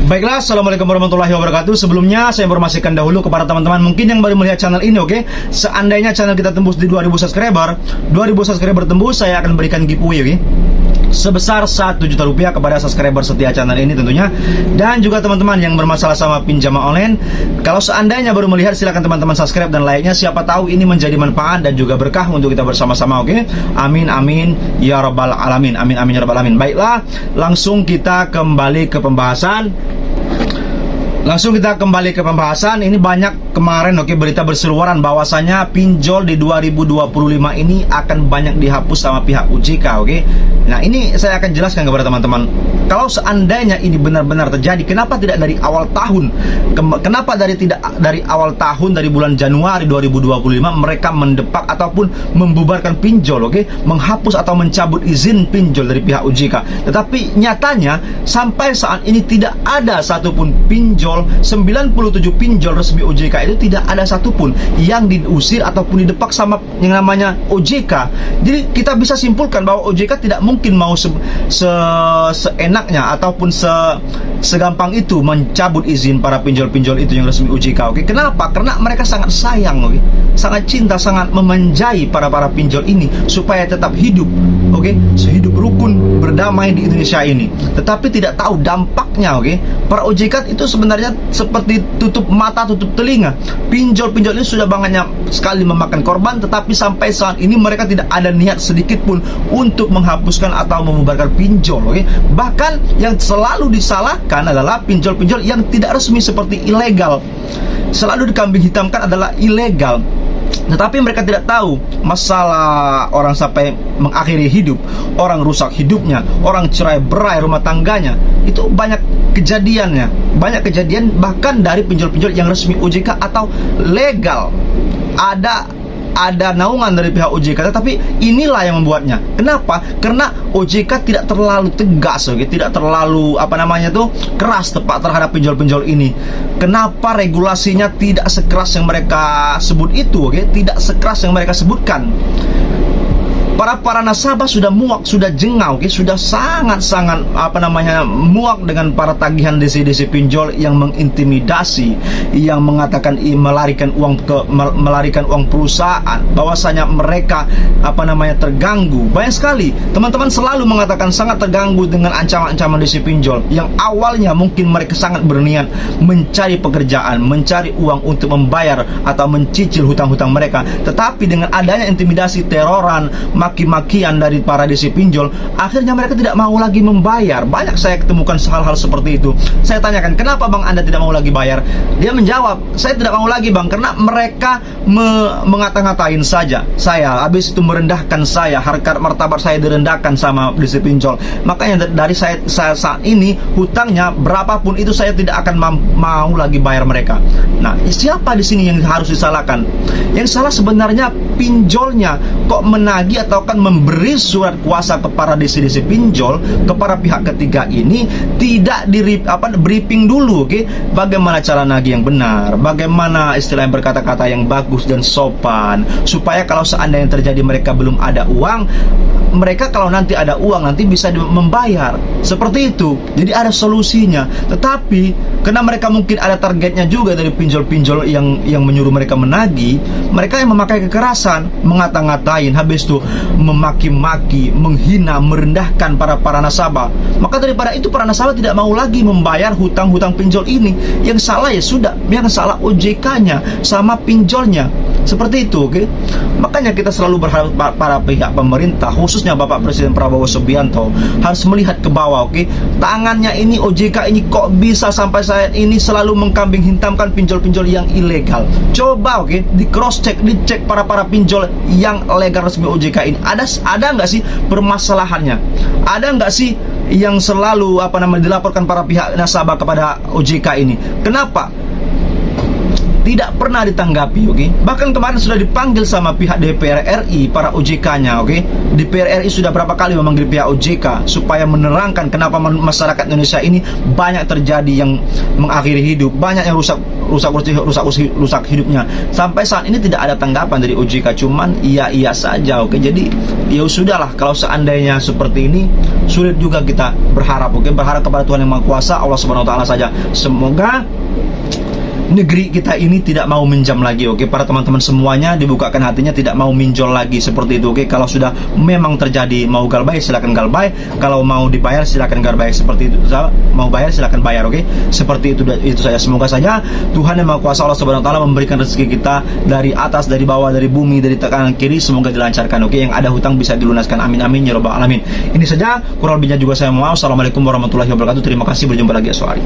Baiklah, assalamualaikum warahmatullahi wabarakatuh. Sebelumnya saya informasikan dahulu kepada teman-teman mungkin yang baru melihat channel ini, oke? Seandainya channel kita tembus di 2000 subscriber, 2000 subscriber tembus, saya akan berikan giveaway, oke? Sebesar 1 juta rupiah kepada subscriber setia channel ini tentunya. Dan juga teman-teman yang bermasalah sama pinjaman online, kalau seandainya baru melihat, silakan teman-teman subscribe dan like-nya. Siapa tahu ini menjadi manfaat dan juga berkah untuk kita bersama-sama, oke? Amin amin ya rabbal alamin. Amin amin ya rabbal alamin. Baiklah, langsung kita kembali ke pembahasan. Ini banyak kemarin, oke, berita berseluaran bahwasanya pinjol di 2025 ini akan banyak dihapus sama pihak OJK, oke. Nah, ini saya akan jelaskan kepada teman-teman. Kalau seandainya ini benar-benar terjadi, kenapa tidak dari awal tahun? Kenapa tidak dari awal tahun, dari bulan Januari 2025 mereka mendepak ataupun membubarkan pinjol, oke? Menghapus atau mencabut izin pinjol dari pihak OJK. Tetapi nyatanya sampai saat ini tidak ada satupun pinjol, 97 pinjol resmi OJK itu tidak ada satupun yang diusir ataupun didepak sama yang namanya OJK. Jadi kita bisa simpulkan bahwa OJK tidak mungkin mau seenaknya ataupun segampang itu mencabut izin para pinjol-pinjol itu yang resmi OJK, oke? Kenapa? Karena mereka sangat sayang, oke? Sangat cinta, sangat memanjai para pinjol ini supaya tetap hidup, oke? Sehidup rukun berdamai di Indonesia ini. Tetapi tidak tahu dampaknya, oke? Para OJK itu sebenarnya seperti tutup mata, tutup telinga. Pinjol-pinjol ini sudah banyaknya sekali memakan korban, tetapi sampai saat ini mereka tidak ada niat sedikit pun untuk menghapuskan atau membubarkan pinjol, oke? Bahkan yang selalu disalahkan adalah pinjol-pinjol yang tidak resmi seperti ilegal. Selalu dikambing hitamkan adalah ilegal. Tetapi mereka tidak tahu masalah orang sampai mengakhiri hidup, orang rusak hidupnya, orang cerai berai rumah tangganya. Itu banyak kejadiannya, banyak kejadian bahkan dari pinjol-pinjol yang resmi OJK atau legal. Ada naungan dari pihak OJK, tetapi inilah yang membuatnya. Kenapa? Karena OJK tidak terlalu tegas, oke? Tidak terlalu keras tepat terhadap pinjol-pinjol ini. Kenapa regulasinya tidak sekeras yang mereka sebut itu, oke? Tidak sekeras yang mereka sebutkan. Para nasabah sudah muak, sudah jengah, oke? Sudah sangat-sangat muak dengan para tagihan DC-DC pinjol yang mengintimidasi, yang mengatakan melarikan uang perusahaan, bahwasanya mereka terganggu. Banyak sekali teman-teman selalu mengatakan sangat terganggu dengan ancaman-ancaman DC pinjol yang awalnya mungkin mereka sangat berniat mencari pekerjaan, mencari uang untuk membayar atau mencicil hutang-hutang mereka. Tetapi dengan adanya intimidasi, teroran, maki-makian dari para DC pinjol, akhirnya mereka tidak mau lagi membayar. Banyak saya ketemukan hal-hal seperti itu. Saya tanyakan, kenapa bang Anda tidak mau lagi bayar? Dia menjawab, saya tidak mau lagi bang, karena mereka mengata-ngatain saja saya, habis itu merendahkan saya, harkat martabat saya direndahkan sama DC pinjol. Makanya dari saya saat ini hutangnya berapapun itu saya tidak akan mau lagi bayar mereka. Nah, siapa di sini yang harus disalahkan? Yang salah sebenarnya pinjolnya. Kok menagih atau kan memberi surat kuasa kepada DC-DC pinjol, kepada pihak ketiga ini tidak briefing dulu, oke? Bagaimana cara nagih yang benar, bagaimana istilah yang berkata-kata yang bagus dan sopan, supaya kalau seandainya terjadi mereka belum ada uang, mereka kalau nanti ada uang nanti bisa membayar. Seperti itu. Jadi ada solusinya. Tetapi karena mereka mungkin ada targetnya juga dari pinjol-pinjol yang menyuruh mereka menagih, mereka yang memakai kekerasan, mengata-ngatain, habis itu memaki-maki, menghina, merendahkan para nasabah. Maka daripada itu para nasabah tidak mau lagi membayar hutang-hutang pinjol ini. Yang salah ya sudah, yang salah OJK-nya sama pinjolnya. Seperti itu, oke? Makanya kita selalu berharap para pihak pemerintah, khususnya Bapak Presiden Prabowo Subianto, harus melihat ke bawah, oke? Tangannya ini OJK ini kok bisa sampai saat ini selalu mengkambing hitamkan pinjol-pinjol yang ilegal. Coba, oke, di cross check, dicek para pinjol yang legal resmi OJK ini. Ada nggak sih permasalahannya? Ada nggak sih yang selalu dilaporkan para pihak nasabah kepada OJK ini? Kenapa? Tidak pernah ditanggapi, oke? Bahkan kemarin sudah dipanggil sama pihak DPR RI, para OJK-nya, oke? DPR RI sudah berapa kali memanggil pihak OJK supaya menerangkan kenapa masyarakat Indonesia ini banyak terjadi yang mengakhiri hidup, banyak yang rusak rusak hidupnya. Sampai saat ini tidak ada tanggapan dari OJK, cuman iya saja. Oke, jadi ya sudahlah, kalau seandainya seperti ini sulit juga kita berharap. Oke, berharap kepada Tuhan yang Maha Kuasa, Allah Subhanahu wa taala saja. Semoga negeri kita ini tidak mau minjam lagi. Oke, para teman-teman semuanya dibukakan hatinya, tidak mau minjol lagi seperti itu. Oke, kalau sudah memang terjadi mau galbay silakan galbay, kalau mau dibayar silakan galbay seperti itu. Mau bayar silakan bayar. Oke, seperti itu saja. Semoga saja Tuhan yang Maha Kuasa, Allah Subhanahu wa taala, memberikan rezeki kita dari atas, dari bawah, dari bumi, dari kanan kiri, semoga dilancarkan. Oke, yang ada hutang bisa dilunaskan. Amin amin ya rabbal alamin. Ini saja, kurang lebihnya juga saya mohon. Assalamualaikum warahmatullahi wabarakatuh. Terima kasih, berjumpa lagi esok hari.